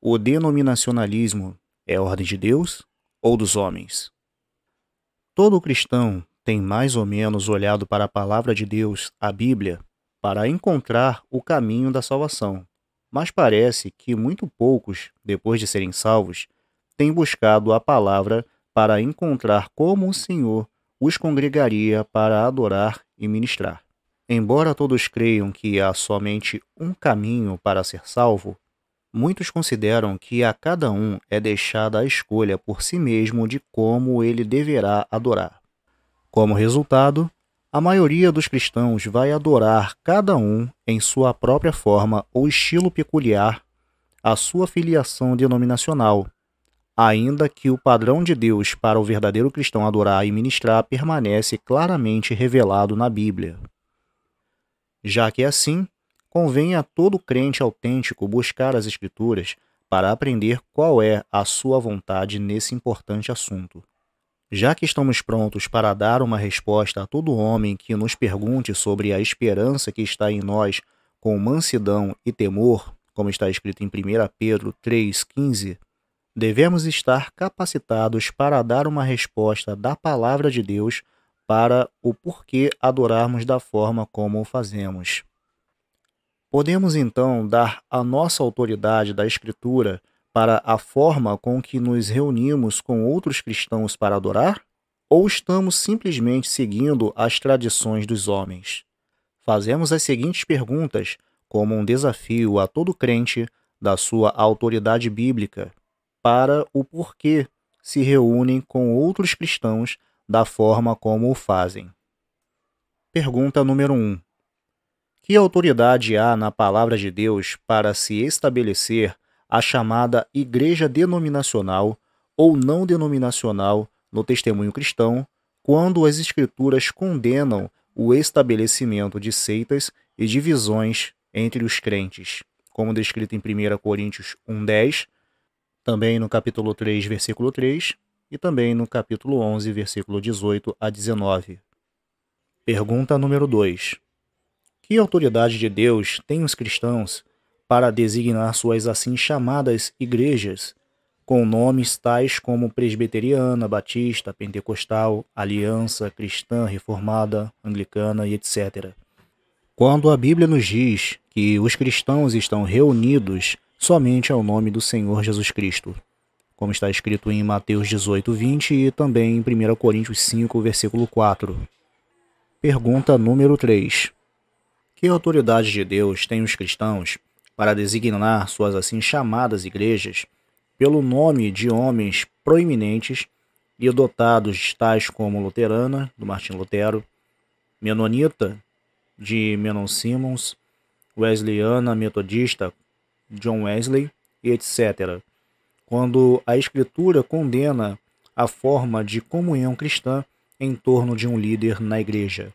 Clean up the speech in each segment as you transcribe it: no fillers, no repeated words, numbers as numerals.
O denominacionalismo é a ordem de Deus ou dos homens? Todo cristão tem mais ou menos olhado para a palavra de Deus, a Bíblia, para encontrar o caminho da salvação. Mas parece que muito poucos, depois de serem salvos, têm buscado a palavra para encontrar como o Senhor os congregaria para adorar e ministrar. Embora todos creiam que há somente um caminho para ser salvo, muitos consideram que a cada um é deixada a escolha por si mesmo de como ele deverá adorar. Como resultado, a maioria dos cristãos vai adorar cada um em sua própria forma ou estilo peculiar à sua filiação denominacional, ainda que o padrão de Deus para o verdadeiro cristão adorar e ministrar permanece claramente revelado na Bíblia. Já que é assim, convém a todo crente autêntico buscar as Escrituras para aprender qual é a sua vontade nesse importante assunto. Já que estamos prontos para dar uma resposta a todo homem que nos pergunte sobre a esperança que está em nós com mansidão e temor, como está escrito em 1 Pedro 3,15, devemos estar capacitados para dar uma resposta da palavra de Deus para o porquê adorarmos da forma como o fazemos. Podemos então dar a nossa autoridade da Escritura para a forma com que nos reunimos com outros cristãos para adorar? Ou estamos simplesmente seguindo as tradições dos homens? Fazemos as seguintes perguntas como um desafio a todo crente da sua autoridade bíblica para o porquê se reúnem com outros cristãos da forma como o fazem. Pergunta número 1. Que autoridade há na palavra de Deus para se estabelecer a chamada igreja denominacional ou não denominacional no testemunho cristão, quando as Escrituras condenam o estabelecimento de seitas e divisões entre os crentes, como descrito em 1 Coríntios 1,10, também no capítulo 3, versículo 3, e também no capítulo 11, versículo 18 a 19. Pergunta número 2. Que autoridade de Deus têm os cristãos para designar suas assim chamadas igrejas, com nomes tais como presbiteriana, batista, pentecostal, aliança, cristã, reformada, anglicana e etc. Quando a Bíblia nos diz que os cristãos estão reunidos somente ao nome do Senhor Jesus Cristo, como está escrito em Mateus 18:20 e também em 1 Coríntios 5, versículo 4. Pergunta número 3. Que autoridade de Deus têm os cristãos para designar suas assim chamadas igrejas pelo nome de homens proeminentes e dotados tais como luterana, do Martim Lutero, menonita, de Menon Simmons, wesleyana, metodista, John Wesley, e etc., quando a Escritura condena a forma de comunhão cristã em torno de um líder na igreja?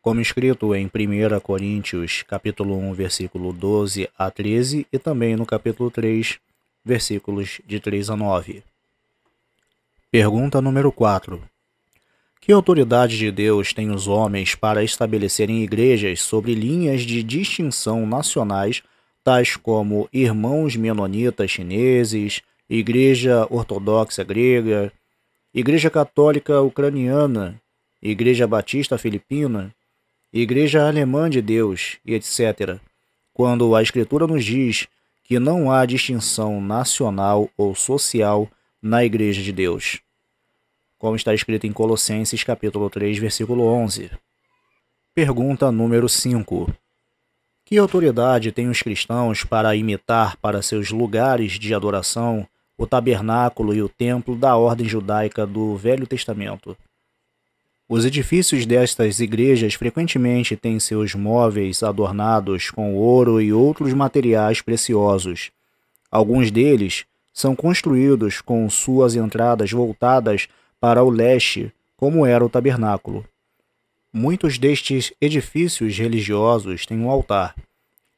Como escrito em 1 Coríntios, capítulo 1, versículo 12 a 13, e também no capítulo 3, versículos de 3 a 9. Pergunta número 4. Que autoridade de Deus têm os homens para estabelecerem igrejas sobre linhas de distinção nacionais, tais como Irmãos Menonitas Chineses, Igreja Ortodoxa Grega, Igreja Católica Ucraniana, Igreja Batista Filipina, Igreja Alemã de Deus, e etc., quando a Escritura nos diz que não há distinção nacional ou social na Igreja de Deus, como está escrito em Colossenses capítulo 3, versículo 11. Pergunta número 5. Que autoridade têm os cristãos para imitar para seus lugares de adoração o tabernáculo e o templo da ordem judaica do Velho Testamento? Os edifícios destas igrejas frequentemente têm seus móveis adornados com ouro e outros materiais preciosos. Alguns deles são construídos com suas entradas voltadas para o leste, como era o tabernáculo. Muitos destes edifícios religiosos têm um altar.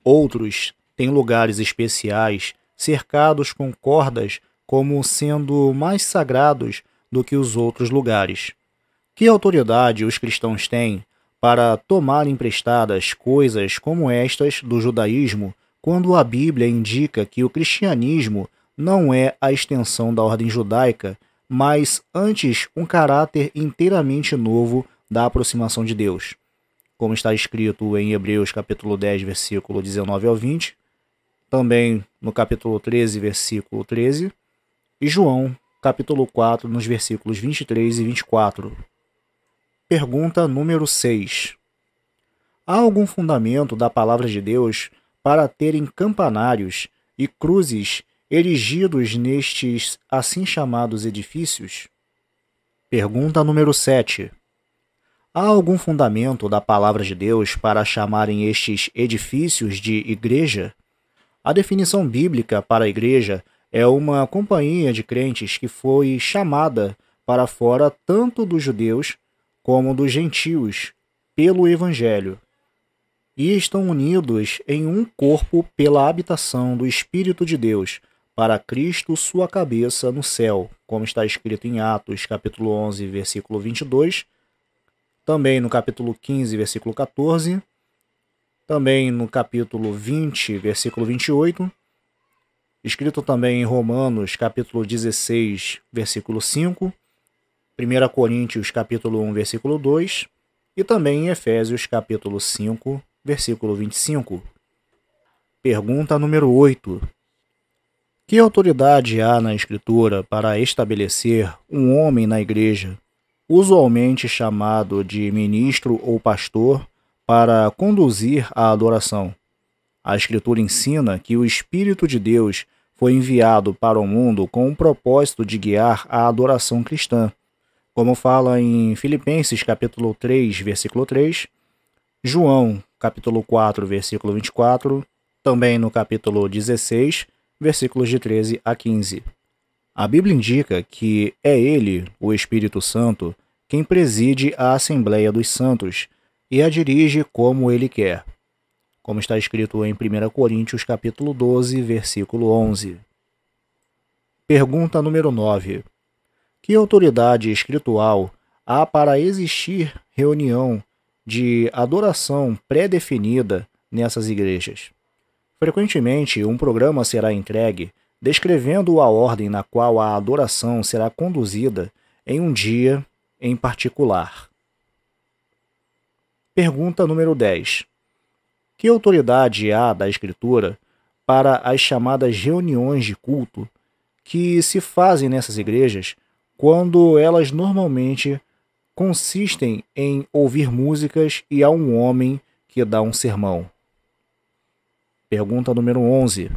Outros têm lugares especiais cercados com cordas como sendo mais sagrados do que os outros lugares. Que autoridade os cristãos têm para tomar emprestadas coisas como estas do judaísmo quando a Bíblia indica que o cristianismo não é a extensão da ordem judaica, mas antes um caráter inteiramente novo da aproximação de Deus, como está escrito em Hebreus capítulo 10, versículo 19 ao 20, também no capítulo 13, versículo 13, e João capítulo 4, nos versículos 23 e 24. Pergunta número 6. Há algum fundamento da palavra de Deus para terem campanários e cruzes erigidos nestes assim chamados edifícios? Pergunta número 7. Há algum fundamento da palavra de Deus para chamarem estes edifícios de igreja? A definição bíblica para a igreja é uma companhia de crentes que foi chamada para fora tanto dos judeus como dos gentios pelo Evangelho, e estão unidos em um corpo pela habitação do Espírito de Deus, para Cristo sua cabeça no céu, como está escrito em Atos capítulo 11, versículo 22, também no capítulo 15, versículo 14, também no capítulo 20, versículo 28, escrito também em Romanos capítulo 16, versículo 5, 1 Coríntios capítulo 1, versículo 2, e também em Efésios capítulo 5, versículo 25. Pergunta número 8. Que autoridade há na Escritura para estabelecer um homem na igreja, usualmente chamado de ministro ou pastor, para conduzir a adoração? A Escritura ensina que o Espírito de Deus foi enviado para o mundo com o propósito de guiar a adoração cristã, como fala em Filipenses capítulo 3, versículo 3, João capítulo 4, versículo 24, também no capítulo 16, versículos de 13 a 15. A Bíblia indica que é ele, o Espírito Santo, quem preside a Assembleia dos Santos e a dirige como ele quer, como está escrito em 1 Coríntios capítulo 12, versículo 11. Pergunta número 9. Que autoridade espiritual há para existir reunião de adoração pré-definida nessas igrejas? Frequentemente, um programa será entregue descrevendo a ordem na qual a adoração será conduzida em um dia em particular. Pergunta número 10. Que autoridade há da Escritura para as chamadas reuniões de culto que se fazem nessas igrejas, quando elas normalmente consistem em ouvir músicas e há um homem que dá um sermão? Pergunta número 11.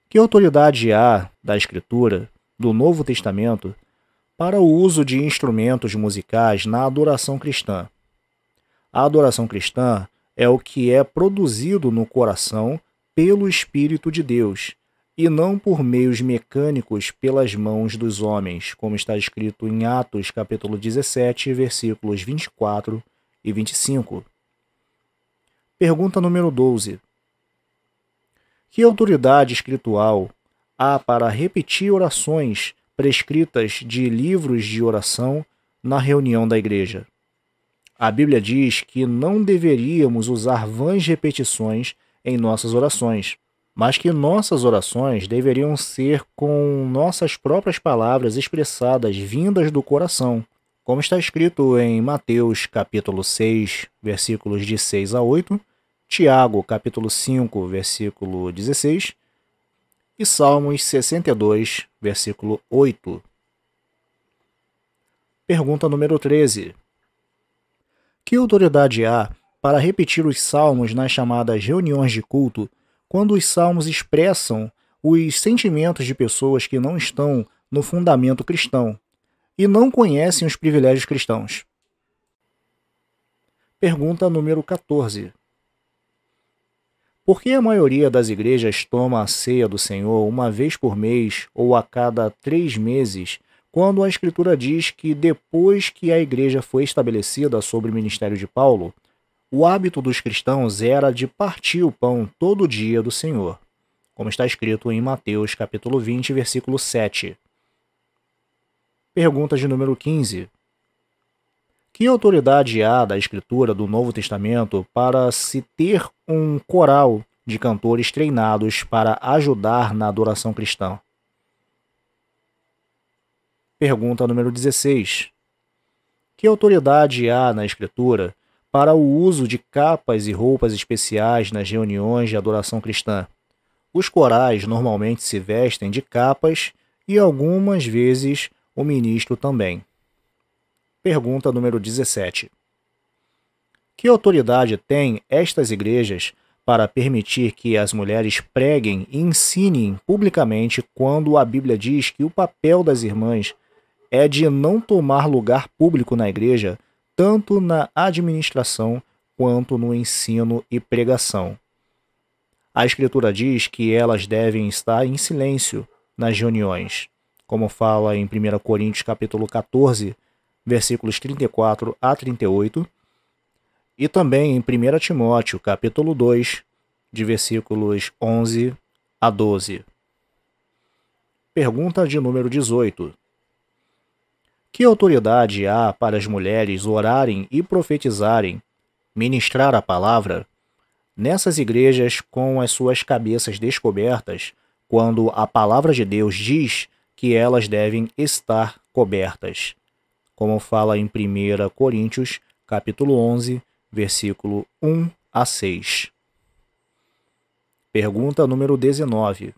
Que autoridade há da Escritura, do Novo Testamento, para o uso de instrumentos musicais na adoração cristã? A adoração cristã é o que é produzido no coração pelo Espírito de Deus, e não por meios mecânicos pelas mãos dos homens, como está escrito em Atos capítulo 17, versículos 24 e 25. Pergunta número 12. Que autoridade espiritual há para repetir orações prescritas de livros de oração na reunião da igreja? A Bíblia diz que não deveríamos usar vãs repetições em nossas orações, mas que nossas orações deveriam ser com nossas próprias palavras expressadas vindas do coração, como está escrito em Mateus capítulo 6, versículos de 6 a 8, Tiago capítulo 5, versículo 16 e Salmos 62, versículo 8. Pergunta número 13. Que autoridade há para repetir os salmos nas chamadas reuniões de culto, quando os salmos expressam os sentimentos de pessoas que não estão no fundamento cristão e não conhecem os privilégios cristãos? Pergunta número 14. Por que a maioria das igrejas toma a ceia do Senhor uma vez por mês ou a cada 3 meses, quando a Escritura diz que depois que a igreja foi estabelecida sob o ministério de Paulo, o hábito dos cristãos era de partir o pão todo dia do Senhor, como está escrito em Mateus capítulo 20, versículo 7. Pergunta de número 15. Que autoridade há da Escritura do Novo Testamento para se ter um coral de cantores treinados para ajudar na adoração cristã. Pergunta número 16. Que autoridade há na Escritura para o uso de capas e roupas especiais nas reuniões de adoração cristã? Os corais normalmente se vestem de capas e algumas vezes o ministro também. Pergunta número 17. Que autoridade têm estas igrejas para permitir que as mulheres preguem e ensinem publicamente quando a Bíblia diz que o papel das irmãs é de não tomar lugar público na igreja, tanto na administração quanto no ensino e pregação? A Escritura diz que elas devem estar em silêncio nas reuniões, como fala em 1 Coríntios capítulo 14, versículos 34 a 38, e também em 1 Timóteo capítulo 2, de versículos 11 a 12. Pergunta de número 18. Que autoridade há para as mulheres orarem e profetizarem, ministrar a palavra, nessas igrejas com as suas cabeças descobertas, quando a palavra de Deus diz que elas devem estar cobertas, como fala em 1 Coríntios, capítulo 11, versículo 1 a 6. Pergunta número 19.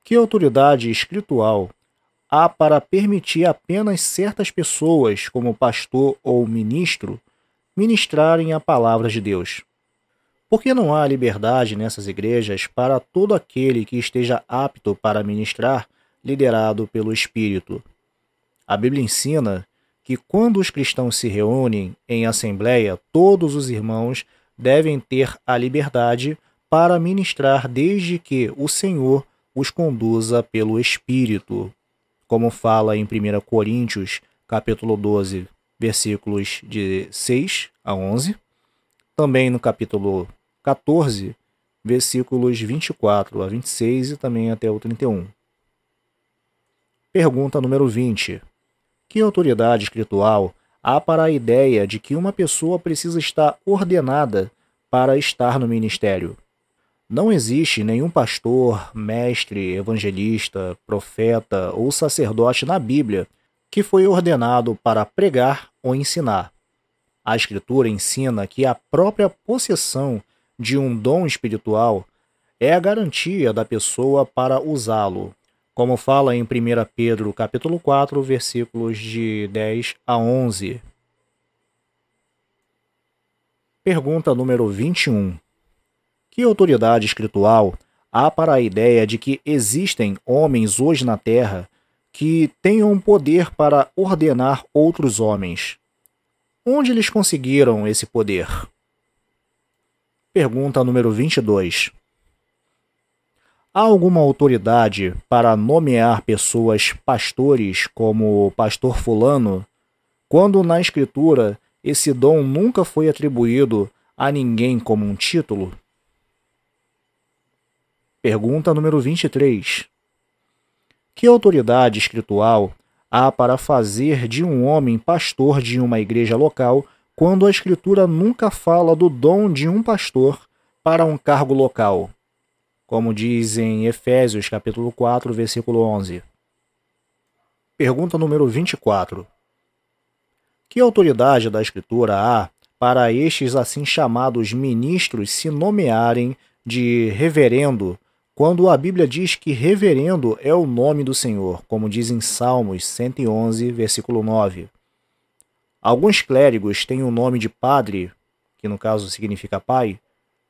Que autoridade espiritual há para permitir apenas certas pessoas, como pastor ou ministro, ministrarem a palavra de Deus? Por que não há liberdade nessas igrejas para todo aquele que esteja apto para ministrar, liderado pelo Espírito? A Bíblia ensina que quando os cristãos se reúnem em assembleia, todos os irmãos devem ter a liberdade para ministrar desde que o Senhor os conduza pelo Espírito, como fala em 1 Coríntios, capítulo 12, versículos de 6 a 11, também no capítulo 14, versículos 24 a 26 e também até o 31. Pergunta número 20. Que autoridade espiritual há para a ideia de que uma pessoa precisa estar ordenada para estar no ministério? Não existe nenhum pastor, mestre, evangelista, profeta ou sacerdote na Bíblia que foi ordenado para pregar ou ensinar. A Escritura ensina que a própria possessão de um dom espiritual é a garantia da pessoa para usá-lo, como fala em 1 Pedro capítulo 4, versículos de 10 a 11. Pergunta número 21. Que autoridade espiritual há para a ideia de que existem homens hoje na Terra que tenham poder para ordenar outros homens? Onde eles conseguiram esse poder? Pergunta número 22. Há alguma autoridade para nomear pessoas pastores como pastor fulano, quando na Escritura esse dom nunca foi atribuído a ninguém como um título? Pergunta número 23. Que autoridade espiritual há para fazer de um homem pastor de uma igreja local quando a Escritura nunca fala do dom de um pastor para um cargo local, como diz em Efésios capítulo 4, versículo 11. Pergunta número 24. Que autoridade da Escritura há para estes assim chamados ministros se nomearem de reverendo, quando a Bíblia diz que reverendo é o nome do Senhor, como diz em Salmos 111, versículo 9. Alguns clérigos têm o nome de padre, que no caso significa pai,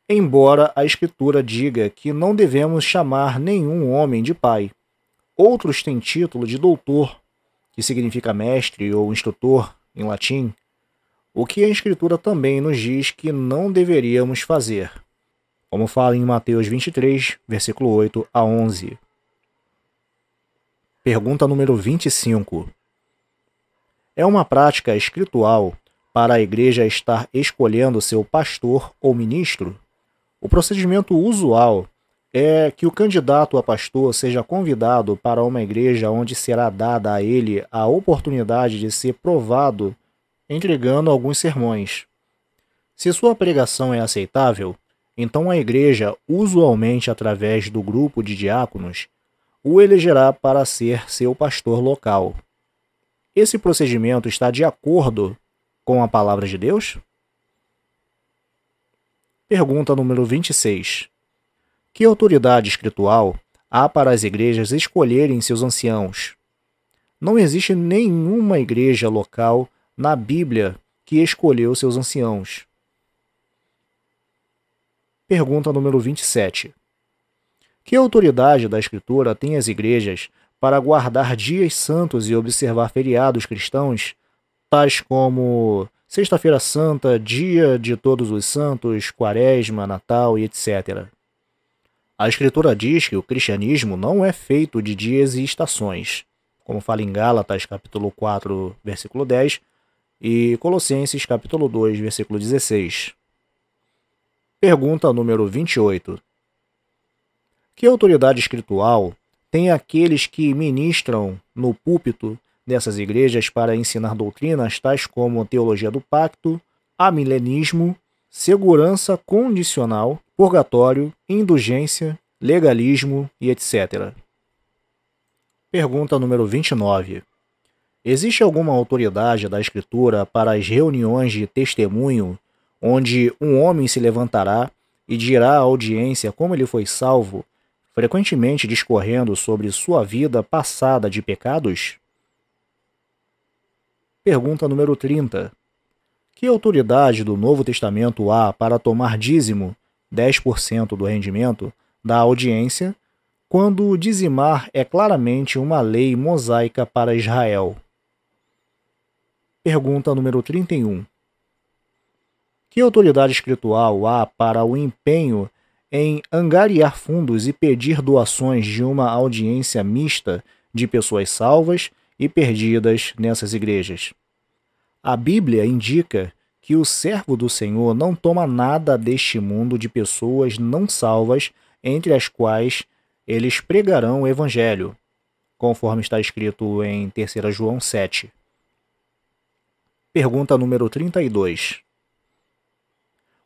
embora a Escritura diga que não devemos chamar nenhum homem de pai. Outros têm título de doutor, que significa mestre ou instrutor em latim, o que a Escritura também nos diz que não deveríamos fazer, como fala em Mateus 23, versículo 8 a 11. Pergunta número 25. É uma prática espiritual para a igreja estar escolhendo seu pastor ou ministro? O procedimento usual é que o candidato a pastor seja convidado para uma igreja onde será dada a ele a oportunidade de ser provado entregando alguns sermões. Se sua pregação é aceitável, então a igreja, usualmente através do grupo de diáconos, o elegerá para ser seu pastor local. Esse procedimento está de acordo com a palavra de Deus? Pergunta número 26. Que autoridade espiritual há para as igrejas escolherem seus anciãos? Não existe nenhuma igreja local na Bíblia que escolheu seus anciãos. Pergunta número 27. Que autoridade da Escritura têm as igrejas para guardar dias santos e observar feriados cristãos, tais como Sexta-feira Santa, Dia de Todos os Santos, Quaresma, Natal e etc.? A Escritura diz que o cristianismo não é feito de dias e estações, como fala em Gálatas, capítulo 4, versículo 10, e Colossenses, capítulo 2, versículo 16. Pergunta número 28. Que autoridade espiritual tem aqueles que ministram no púlpito dessas igrejas para ensinar doutrinas tais como teologia do pacto, amilenismo, segurança condicional, purgatório, indulgência, legalismo e etc.? Pergunta número 29. Existe alguma autoridade da Escritura para as reuniões de testemunho, onde um homem se levantará e dirá à audiência como ele foi salvo, frequentemente discorrendo sobre sua vida passada de pecados? Pergunta número 30. Que autoridade do Novo Testamento há para tomar dízimo, 10% do rendimento, da audiência, quando dizimar é claramente uma lei mosaica para Israel? Pergunta número 31. Que autoridade espiritual há para o empenho em angariar fundos e pedir doações de uma audiência mista de pessoas salvas e perdidas nessas igrejas? A Bíblia indica que o servo do Senhor não toma nada deste mundo de pessoas não salvas, entre as quais eles pregarão o Evangelho, conforme está escrito em 3 João 7. Pergunta número 32.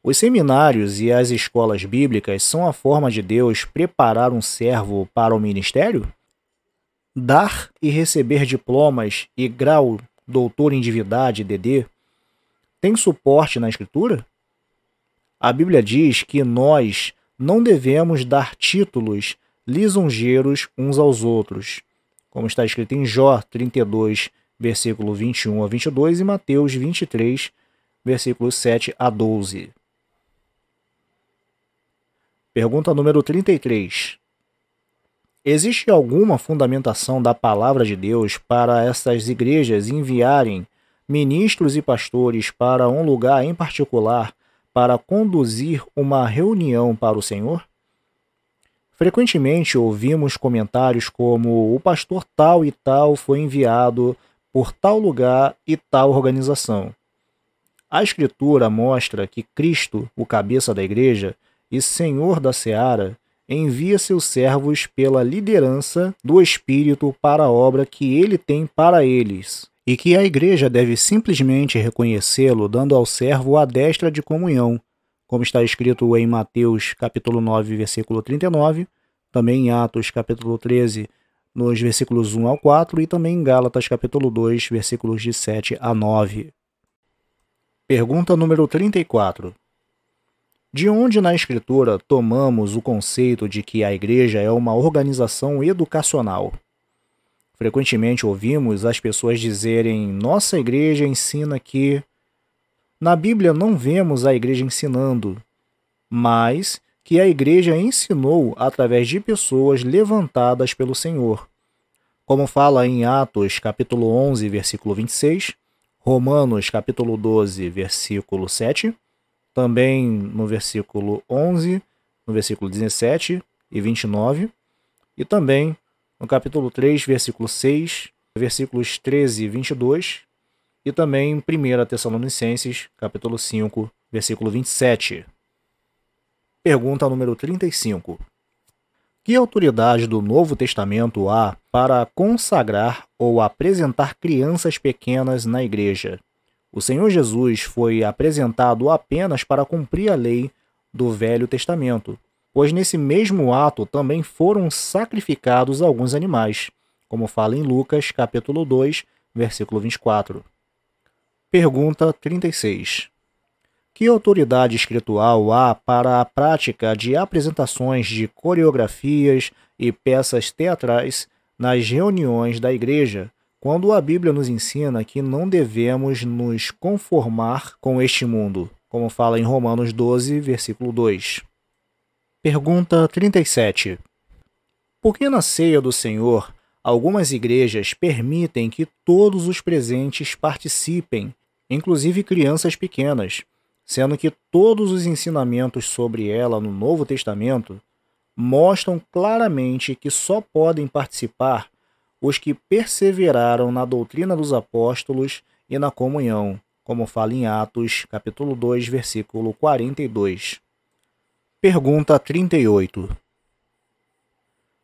Os seminários e as escolas bíblicas são a forma de Deus preparar um servo para o ministério? Dar e receber diplomas e grau doutor em divindade, DD, tem suporte na Escritura? A Bíblia diz que nós não devemos dar títulos lisonjeiros uns aos outros, como está escrito em Jó 32, versículo 21 a 22 e Mateus 23, versículos 7 a 12. Pergunta número 33. Existe alguma fundamentação da palavra de Deus para essas igrejas enviarem ministros e pastores para um lugar em particular para conduzir uma reunião para o Senhor? Frequentemente ouvimos comentários como: o pastor tal e tal foi enviado por tal lugar e tal organização. A Escritura mostra que Cristo, o cabeça da igreja e Senhor da seara, envia seus servos pela liderança do Espírito para a obra que ele tem para eles, e que a igreja deve simplesmente reconhecê-lo dando ao servo a destra de comunhão, como está escrito em Mateus capítulo 9, versículo 39, também em Atos capítulo 13, nos versículos 1 ao 4, e também em Gálatas capítulo 2, versículos de 7 a 9. Pergunta número 34. De onde na Escritura tomamos o conceito de que a igreja é uma organização educacional? Frequentemente ouvimos as pessoas dizerem: nossa igreja ensina que... Na Bíblia não vemos a igreja ensinando, mas que a igreja ensinou através de pessoas levantadas pelo Senhor. Como fala em Atos capítulo 11, versículo 26, Romanos capítulo 12, versículo 7, também no versículo 11, no versículo 17 e 29, e também no capítulo 3, versículo 6, versículos 13 e 22, e também em 1 Tessalonicenses, capítulo 5, versículo 27. Pergunta número 35. Que autoridade do Novo Testamento há para consagrar ou apresentar crianças pequenas na igreja? O Senhor Jesus foi apresentado apenas para cumprir a lei do Velho Testamento, pois nesse mesmo ato também foram sacrificados alguns animais, como fala em Lucas, capítulo 2, versículo 24. Pergunta 36. Que autoridade espiritual há para a prática de apresentações de coreografias e peças teatrais nas reuniões da igreja, quando a Bíblia nos ensina que não devemos nos conformar com este mundo, como fala em Romanos 12, versículo 2? Pergunta 37. Por que na ceia do Senhor, algumas igrejas permitem que todos os presentes participem, inclusive crianças pequenas, sendo que todos os ensinamentos sobre ela no Novo Testamento mostram claramente que só podem participar os que perseveraram na doutrina dos apóstolos e na comunhão, como fala em Atos, capítulo 2, versículo 42. Pergunta 38.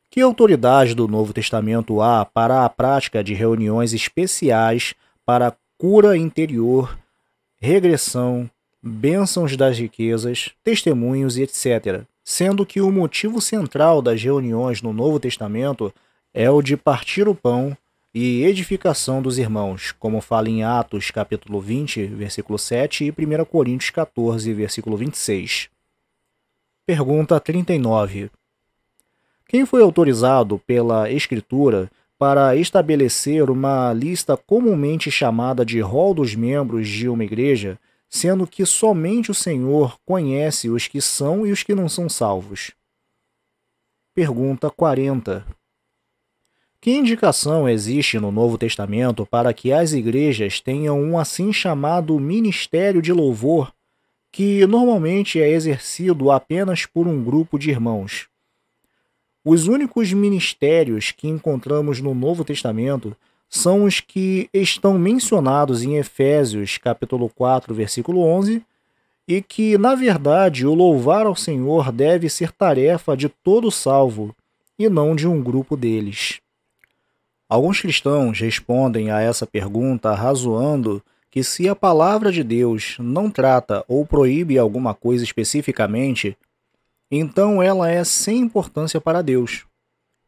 Que autoridade do Novo Testamento há para a prática de reuniões especiais para cura interior, regressão, bênçãos das riquezas, testemunhos e etc., sendo que o motivo central das reuniões no Novo Testamento é o de partir o pão e edificação dos irmãos, como fala em Atos capítulo 20, versículo 7 e 1 Coríntios 14, versículo 26. Pergunta 39. Quem foi autorizado pela Escritura para estabelecer uma lista comumente chamada de rol dos membros de uma igreja, sendo que somente o Senhor conhece os que são e os que não são salvos? Pergunta 40. Que indicação existe no Novo Testamento para que as igrejas tenham um assim chamado ministério de louvor, que normalmente é exercido apenas por um grupo de irmãos? Os únicos ministérios que encontramos no Novo Testamento são os que estão mencionados em Efésios, capítulo 4, versículo 11, e que, na verdade, o louvar ao Senhor deve ser tarefa de todo salvo, e não de um grupo deles. Alguns cristãos respondem a essa pergunta razoando que se a palavra de Deus não trata ou proíbe alguma coisa especificamente, então ela é sem importância para Deus.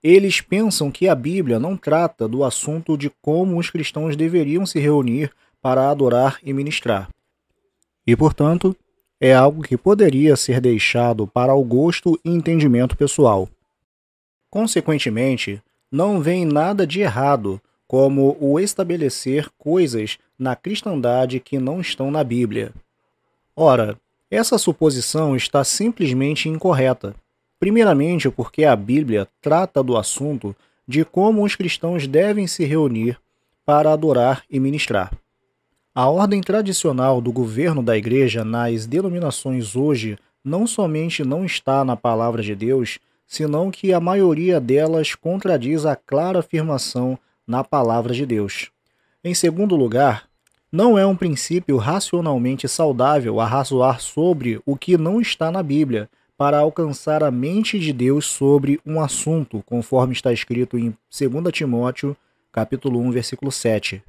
Eles pensam que a Bíblia não trata do assunto de como os cristãos deveriam se reunir para adorar e ministrar. E, portanto, é algo que poderia ser deixado para o gosto e entendimento pessoal. Consequentemente, não vem nada de errado como o estabelecer coisas na cristandade que não estão na Bíblia. Ora, essa suposição está simplesmente incorreta. Primeiramente, porque a Bíblia trata do assunto de como os cristãos devem se reunir para adorar e ministrar. A ordem tradicional do governo da Igreja nas denominações hoje não somente não está na Palavra de Deus, senão que a maioria delas contradiz a clara afirmação na Palavra de Deus. Em segundo lugar, não é um princípio racionalmente saudável arrazoar sobre o que não está na Bíblia, para alcançar a mente de Deus sobre um assunto, conforme está escrito em 2 Timóteo, capítulo 1, versículo 7.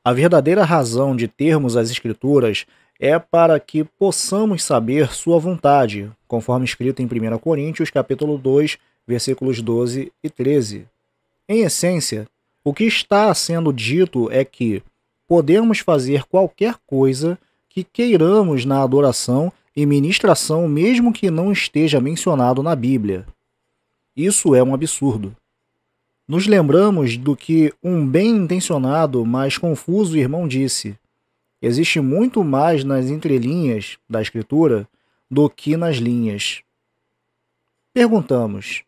A verdadeira razão de termos as Escrituras é para que possamos saber sua vontade, conforme escrito em 1 Coríntios, capítulo 2, versículos 12 e 13. Em essência, o que está sendo dito é que podemos fazer qualquer coisa que queiramos na adoração e ministração, mesmo que não esteja mencionado na Bíblia. Isso é um absurdo. Nos lembramos do que um bem-intencionado, mas confuso irmão disse: existe muito mais nas entrelinhas da Escritura do que nas linhas. Perguntamos: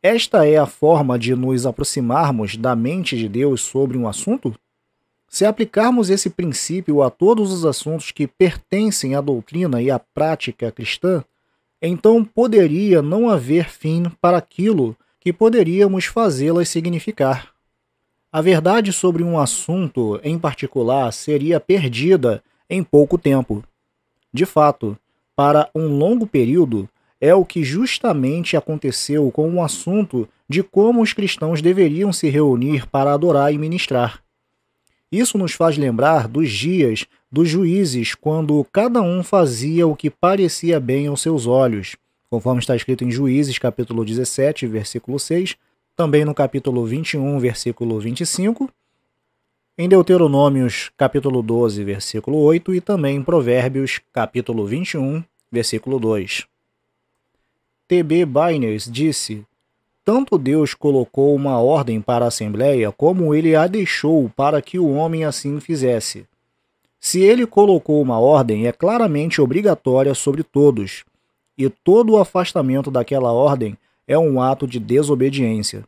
esta é a forma de nos aproximarmos da mente de Deus sobre um assunto? Se aplicarmos esse princípio a todos os assuntos que pertencem à doutrina e à prática cristã, então poderia não haver fim para aquilo que poderíamos fazê-las significar. A verdade sobre um assunto em particular seria perdida em pouco tempo. De fato, para um longo período, é o que justamente aconteceu com o assunto de como os cristãos deveriam se reunir para adorar e ministrar. Isso nos faz lembrar dos dias dos juízes, quando cada um fazia o que parecia bem aos seus olhos, conforme está escrito em Juízes, capítulo 17, versículo 6, também no capítulo 21, versículo 25, em Deuteronômios, capítulo 12, versículo 8, e também em Provérbios, capítulo 21, versículo 2. T.B. Baines disse: tanto Deus colocou uma ordem para a Assembleia, como ele a deixou para que o homem assim fizesse. Se ele colocou uma ordem, é claramente obrigatória sobre todos, e todo o afastamento daquela ordem é um ato de desobediência.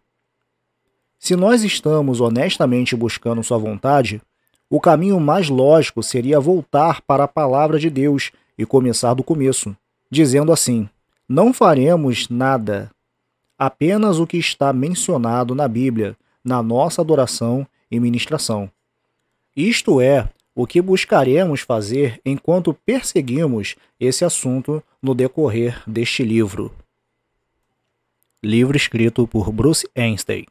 Se nós estamos honestamente buscando sua vontade, o caminho mais lógico seria voltar para a palavra de Deus e começar do começo, dizendo assim: não faremos nada, apenas o que está mencionado na Bíblia, na nossa adoração e ministração. Isto é o que buscaremos fazer enquanto perseguimos esse assunto no decorrer deste livro. Livro escrito por Bruce Einstein.